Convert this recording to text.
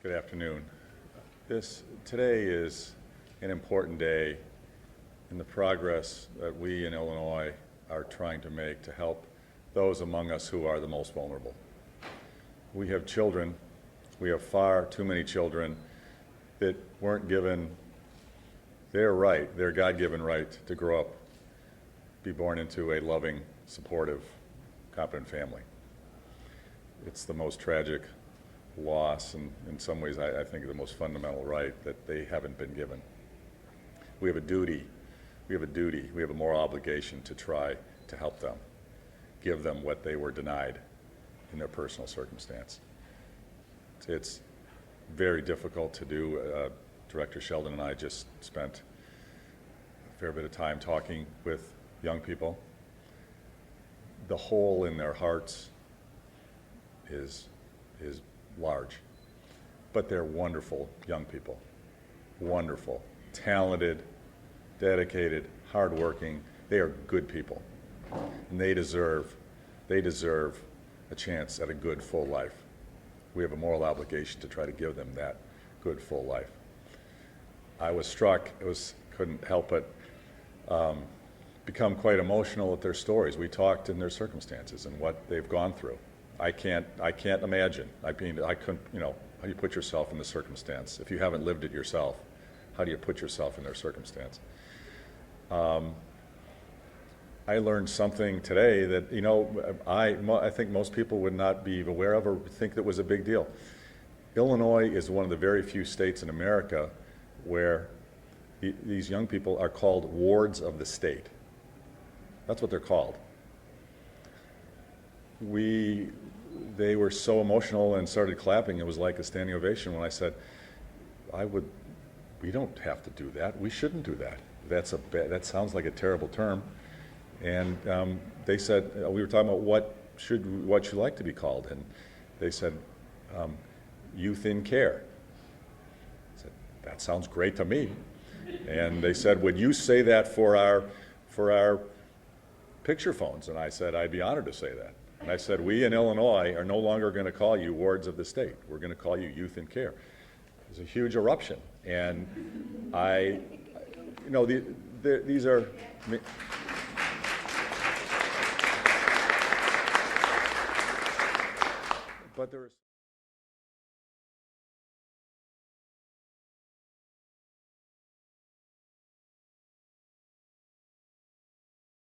Good afternoon. Today is an important day in the progress that we in Illinois are trying to make to help those among us who are the most vulnerable. We have children, we have far too many children that weren't given their right, their God-given right to grow up, be born into a loving, supportive, competent family. It's the most tragic loss, and in some ways I think the most fundamental right that they haven't been given. We have a duty, we have a moral obligation to try to help them, give them what they were denied in their personal circumstance. It's very difficult to do. Director Sheldon and I just spent a fair bit of time talking with young people. The hole in their hearts is large, but they're wonderful young people, wonderful, talented, dedicated, hardworking. They are good people, and they deserve a chance at a good, full life. We have a moral obligation to try to give them that good, full life. I was struck, couldn't help but become quite emotional at their stories. We talked in their circumstances and what they've gone through. I can't imagine. I couldn't, how do you put yourself in the circumstance? If you haven't lived it yourself, how do you put yourself in their circumstance? I learned something today that, I think most people would not be aware of or think that was a big deal. Illinois is one of the very few states in America where these young people are called wards of the state. That's what they're called. They were so emotional and started clapping. It was like a standing ovation when I said, we don't have to do that. We shouldn't do that. That sounds like a terrible term. And they said, we were talking about what should you like to be called? And they said, youth in care. I said, that sounds great to me. And they said, would you say that for our picture phones? And I said, I'd be honored to say that. And I said, we in Illinois are no longer going to call you wards of the state. We're going to call you youth in care. There's a huge eruption. And these are... But there is